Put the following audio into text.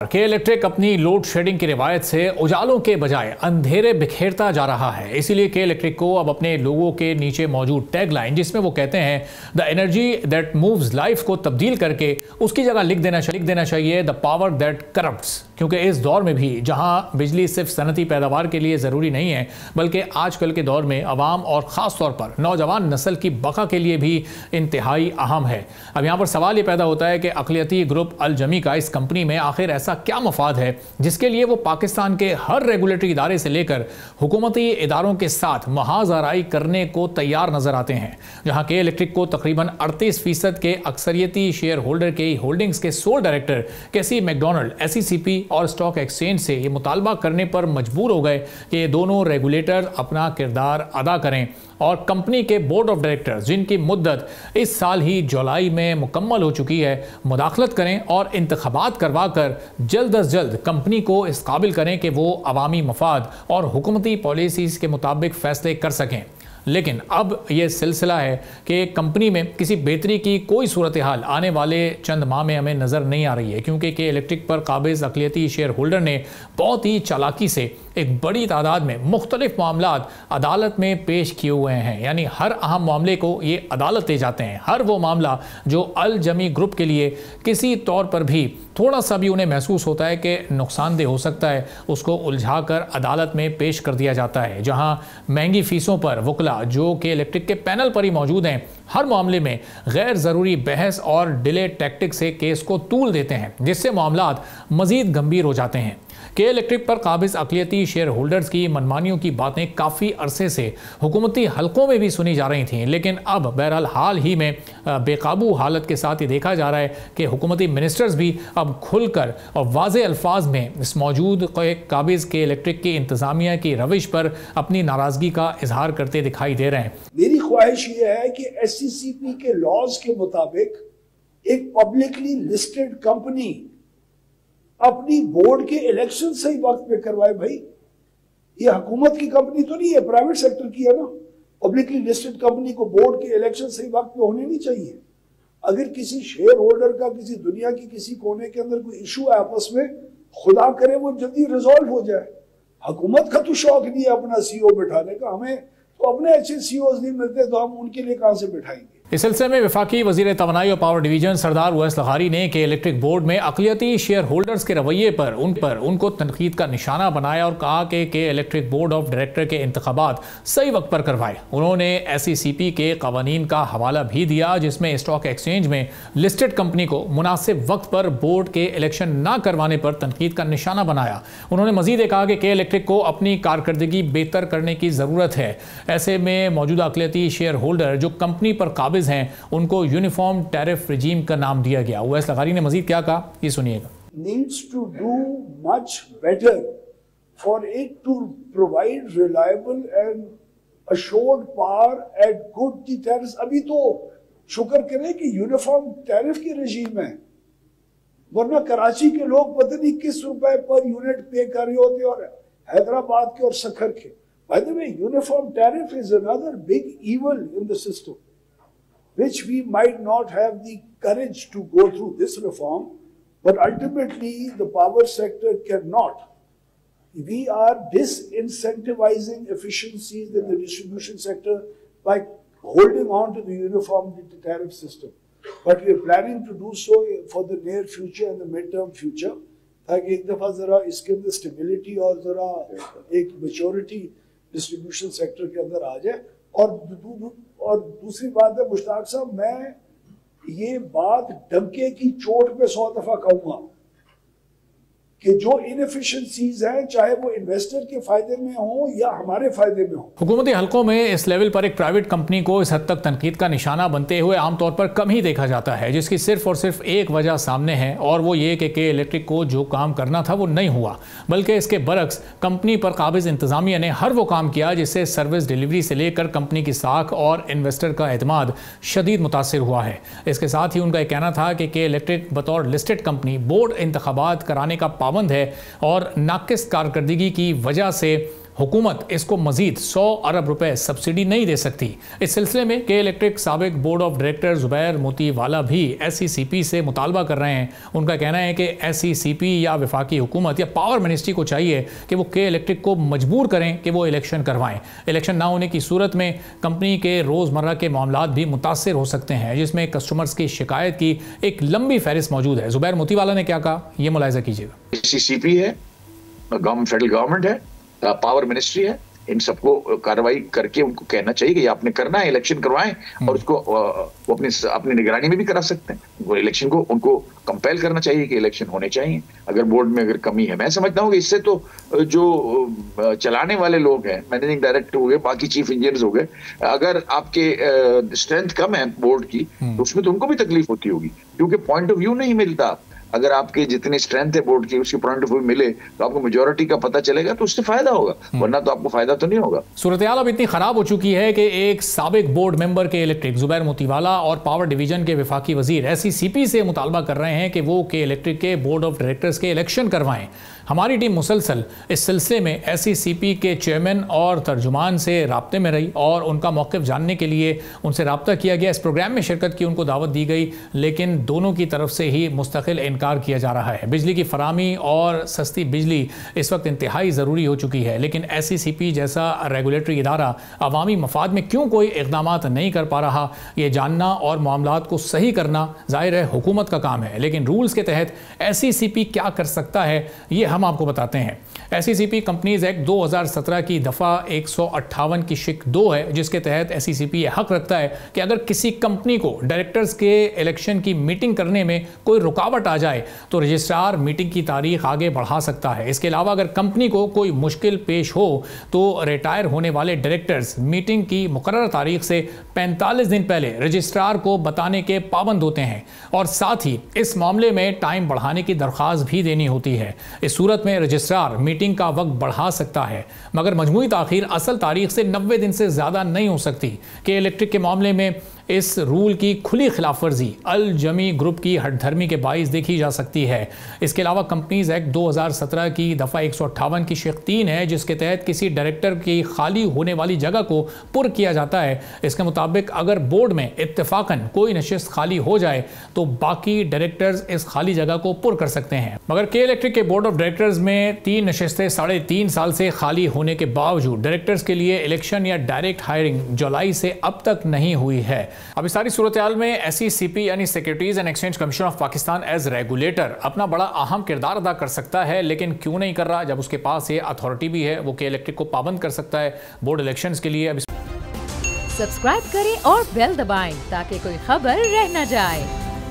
के इलेक्ट्रिक अपनी load shedding की रिवायत से उजालों के बजाय अंधेरे बिखेरता जा रहा है। इसीलिए के इलेक्ट्रिक को अब अपने लोगों के नीचे मौजूद टैगलाइन, जिसमें वो कहते हैं the energy that moves life, को तब्दील करके उसकी जगह लिख देना चाहिए द पावर दैट करप्ट्स। क्योंकि इस दौर में भी जहां बिजली सिर्फ सनती पैदावार के लिए ज़रूरी नहीं है, बल्कि आजकल के दौर में अवाम और ख़ास तौर पर नौजवान नस्ल की बका के लिए भी इंतहाई अहम है। अब यहाँ पर सवाल ये पैदा होता है कि अक़लियती ग्रुप अल जमी का इस कंपनी में आखिर ऐसा क्या मफाद है जिसके लिए वो पाकिस्तान के हर रेगुलेटरी इदारे से लेकर हुकूमती इदारों के साथ महाजराई करने को तैयार नजर आते हैं। जहां के इलेक्ट्रिक को तकरीबन 38% के अक्सरियती शेयर होल्डर के होल्डिंग्स के सोल डायरेक्टर कैसी मैकडोनल्ड SECP और स्टॉक एक्सचेंज से ये मुतालबा करने पर मजबूर हो गए कि ये दोनों रेगुलेटर अपना किरदार अदा करें और कंपनी के बोर्ड ऑफ डायरेक्टर्स, जिनकी मुद्दत इस साल ही जुलाई में मुकम्मल हो चुकी है, मुदाखलत करें और इंतखाबात करवा कर जल्द अज जल्द कंपनी को इस काबिल करें कि वो अवामी मफाद और हुकूमती पॉलिसीज़ के मुताबिक फैसले कर सकें। लेकिन अब यह सिलसिला है कि कंपनी में किसी बेहतरी की कोई सूरत हाल आने वाले चंद माह में हमें नज़र नहीं आ रही है, क्योंकि के इलेक्ट्रिक पर काबिज अक़लियती शेयर होल्डर ने बहुत ही चालाकी से एक बड़ी तादाद में मुख्तलिफ मामलात अदालत में पेश किए हुए हैं। यानी हर अहम मामले को ये अदालत ले जाते हैं। हर वो मामला जो अल जमी ग्रुप के लिए किसी तौर पर भी थोड़ा सा भी उन्हें महसूस होता है कि नुकसानदेह हो सकता है, उसको उलझा कर अदालत में पेश कर दिया जाता है, जहां महंगी फीसों पर वकला जो कि इलेक्ट्रिक के पैनल पर ही मौजूद हैं, हर मामले में गैर ज़रूरी बहस और डिले टैक्टिक से केस को तूल देते हैं, जिससे मामलात मज़ीद गंभीर हो जाते हैं। के इलेक्ट्रिक पर काबिज अक़लियती शेयर होल्डर्स की मनमानियों की बातें काफ़ी अरसे से हुकूमती हलकों में भी सुनी जा रही थीं, लेकिन अब बहरहाल हाल ही में बेकाबू हालत के साथ ये देखा जा रहा है कि हुकूमती मिनिस्टर्स भी अब खुलकर और वाज़े अल्फाज में इस मौजूद काबिज के इलेक्ट्रिक की इंतज़ामिया की रविश पर अपनी नाराज़गी का इजहार करते दिखाई दे रहे हैं। मेरी ख्वाहिश ये है कि SECP के लॉज के मुताबिक एक पब्लिकली लिस्टेड कंपनी अपनी बोर्ड के इलेक्शन सही वक्त पे करवाए। भाई, ये हुकूमत की कंपनी तो नहीं है, प्राइवेट सेक्टर की है ना। पब्लिकली लिस्टेड कंपनी को बोर्ड के इलेक्शन सही वक्त पे होने नहीं चाहिए। अगर किसी शेयर होल्डर का किसी दुनिया की किसी कोने के अंदर कोई इशू है आपस में, खुदा करे वो जल्दी रिजॉल्व हो जाए। हुकूमत का तो शौक नहीं है अपना CEO बिठाने का, हमें तो अपने अच्छे CEOs नहीं मिलते, तो हम उनके लिए कहां से बिठाएंगे। इस सिलसिले में वफाकी वज़ीर तवानाई और पावर डिवीजन सरदार उवैस लग़ारी ने के इलेक्ट्रिक बोर्ड में अक़लियती शेयर होल्डर्स के रवैये पर उनको तनकीद का निशाना बनाया और कहा कि इलेक्ट्रिक बोर्ड ऑफ डायरेक्टर के इंतखाबात सही वक्त पर करवाए। उन्होंने SECP के कवानीन का हवाला भी दिया, जिसमें स्टॉक एक्सचेंज में लिस्टेड कंपनी को मुनासिब वक्त पर बोर्ड के इलेक्शन न करवाने पर तनकीद का निशाना बनाया। उन्होंने मजीद कहा कि इलेक्ट्रिक को अपनी कारकर्दगी बेहतर करने की ज़रूरत है। ऐसे में मौजूदा अक़लियती शेयर होल्डर जो कंपनी पर काबिज हैं, उनको यूनिफॉर्म टैरिफ रिजीम का नाम दिया गया। उवैस लग़ारी ने मजीद क्या कहा, ये सुनिएगा। Needs to do much better for it to provide reliable and assured power at good tariffs। अभी तो शुक्र करें कि यूनिफॉर्म टैरिफ की रजीम है, वरना कराची के लोग पता नहीं किस रुपए पर यूनिट पे कर रहे होते, और हैदराबाद के और सखर के। By the way, uniform tariff is another big evil in the system, which we might not have the courage to go through this reform, but ultimately the power sector cannot. We are disincentivizing efficiencies in the distribution sector by holding on to the uniform tariff system. But we are planning to do so for the near future and the mid-term future, ताकि एक दफ़ा ज़रा इसके अंदर stability और ज़रा एक maturity distribution sector के अंदर आ जाए। और दूसरी बात है मुश्ताक साहब, मैं ये बात डंके की चोट पे 100 दफा कहूंगा कि जो इनएफिशिएंसीज हैं, चाहे वो इन्वेस्टर के फायदे में हो या हमारे फायदे में हो। हुकूमती हलकों में इस लेवल पर एक प्राइवेट कंपनी को इस हद तक तनकीद का निशाना बनते हुए आमतौर पर कम ही देखा जाता है, जिसकी सिर्फ और सिर्फ एक वजह सामने है, और वो ये कि के इलेक्ट्रिक को जो काम करना था वो नहीं हुआ, बल्कि इसके बरक्स कंपनी पर काबिज इंतजामिया ने हर वो काम किया जिससे सर्विस डिलीवरी से लेकर कंपनी की साख और इन्वेस्टर का एतमाद शदीद मुतासिर हुआ है। इसके साथ ही उनका यह कहना था कि के इलेक्ट्रिक बतौर लिस्टेड कंपनी बोर्ड इंतखाबात कराने का पाबंद है और नाकिस कारकर्दगी की वजह से हुकूमत इसको मजीद 100 अरब रुपए सब्सिडी नहीं दे सकती। इस सिलसिले में के इलेक्ट्रिक साबिक board of director Zubair Motiwala भी SECP से मुतालबा कर रहे हैं। उनका कहना है कि SECP या वफाकी हुकूमत या पावर मिनिस्ट्री को चाहिए कि वो के इलेक्ट्रिक को मजबूर करें कि वो इलेक्शन करवाएं। इलेक्शन ना होने की सूरत में कंपनी के रोज़मर्रा के मामलात भी मुतासर हो सकते हैं, जिसमें कस्टमर्स की शिकायत की एक लंबी फहरिस्त मौजूद है। जुबैर मोतीवाला ने क्या कहा, ये मुलाहिजा कीजिएगा। SECP है, फेडरल गवर्नमेंट है, पावर मिनिस्ट्री है, इन सबको कार्रवाई करके उनको कहना चाहिए कि आपने करना है, इलेक्शन करवाएं और उसको वो अपनी निगरानी में भी करा सकते हैं। वो इलेक्शन को उनको कंपेल करना चाहिए कि इलेक्शन होने चाहिए अगर बोर्ड में अगर कमी है। मैं समझता हूँ कि इससे तो जो चलाने वाले लोग हैं, मैनेजिंग डायरेक्टर हो गए, बाकी चीफ इंजीनियर्स हो गए, अगर आपके स्ट्रेंथ कम है बोर्ड की तो उसमें तो उनको भी तकलीफ होती होगी, क्योंकि पॉइंट ऑफ व्यू नहीं मिलता। अगर आपके जितनी स्ट्रेंथ है बोर्ड की उसकी पॉइंट ऑफ व्यू मिले तो आपको मेजॉरिटी का पता चलेगा, तो उससे फायदा होगा, वरना तो आपको फायदा तो नहीं होगा। सूरत-ए-हाल अब इतनी खराब हो चुकी है कि एक साबिक बोर्ड मेंबर के इलेक्ट्रिक जुबैर मोतीवाला और पावर डिवीजन के वफाकी वजीर SECP से मुतालबा कर रहे हैं कि वो के इलेक्ट्रिक के बोर्ड ऑफ डायरेक्टर्स के इलेक्शन करवाएं। हमारी टीम मुसलसल इस सिलसिले में SECP के चेयरमैन और तर्जुमान से राब्ते में रही और उनका मौक़िफ़ जानने के लिए उनसे रब्ता किया गया। इस प्रोग्राम में शिरकत की उनको दावत दी गई, लेकिन दोनों की तरफ से ही मुस्तकिल इनकार किया जा रहा है। बिजली की फराहमी और सस्ती बिजली इस वक्त इंतहाई ज़रूरी हो चुकी है, लेकिन SECP जैसा रेगुलेटरी इदारा अवामी मफाद में क्यों कोई इक़दाम नहीं कर पा रहा, ये जानना और मामलात को सही करना ज़ाहिर है हुकूमत का काम है। लेकिन रूल्स के तहत SECP क्या कर सकता है, ये हम आपको बताते हैं। SECP कंपनीज एक्ट 2017 की दफ़ा 158 की शिक 2 है, जिसके तहत SECP यह हक रखता है कि अगर किसी कंपनी को डायरेक्टर्स के इलेक्शन की मीटिंग करने में कोई रुकावट आ जाए तो रजिस्ट्रार मीटिंग की तारीख आगे बढ़ा सकता है। इसके अलावा अगर कंपनी को कोई मुश्किल पेश हो तो रिटायर होने वाले डायरेक्टर्स मीटिंग की मुकर्रर तारीख से 45 दिन पहले रजिस्ट्रार को बताने के पाबंद होते हैं और साथ ही इस मामले में टाइम बढ़ाने की दरख्वास्त भी देनी होती है। इस सूरत में रजिस्ट्रार मीटिंग का वक्त बढ़ा सकता है, मगर मजमूई ताखीर असल तारीख से 90 दिन से ज़्यादा नहीं हो सकती। के इलेक्ट्रिक के मामले में इस रूल की खुली खिलाफ वर्जी अल जमी ग्रुप की हठधर्मी के बाइस देखी जा सकती है। इसके अलावा कंपनीज एक्ट 2017 की दफ़ा 158 की शिक 3 है, जिसके तहत किसी डायरेक्टर की खाली होने वाली जगह को पुर किया जाता है। इसके मुताबिक अगर बोर्ड में इत्तेफाकन कोई नशिस्त खाली हो जाए तो बाकी डायरेक्टर्स इस खाली जगह को पुर कर सकते हैं। मगर के इलेक्ट्रिक के बोर्ड ऑफ डायरेक्टर्स में 3 नशिस्तें 3.5 साल से खाली होने के बावजूद डायरेक्टर्स के लिए इलेक्शन या डायरेक्ट हायरिंग जुलाई से अब तक नहीं हुई है। अब इस सारी सूरत हाल में SECP यानी securities and exchange commission of Pakistan as regulator अपना बड़ा अहम किरदार अदा कर सकता है, लेकिन क्यों नहीं कर रहा जब उसके पास ये अथॉरिटी भी है। वो के इलेक्ट्रिक को पाबंद कर सकता है बोर्ड इलेक्शंस के लिए। सब्सक्राइब करें और बेल दबाएं ताकि कोई खबर रह न जाए।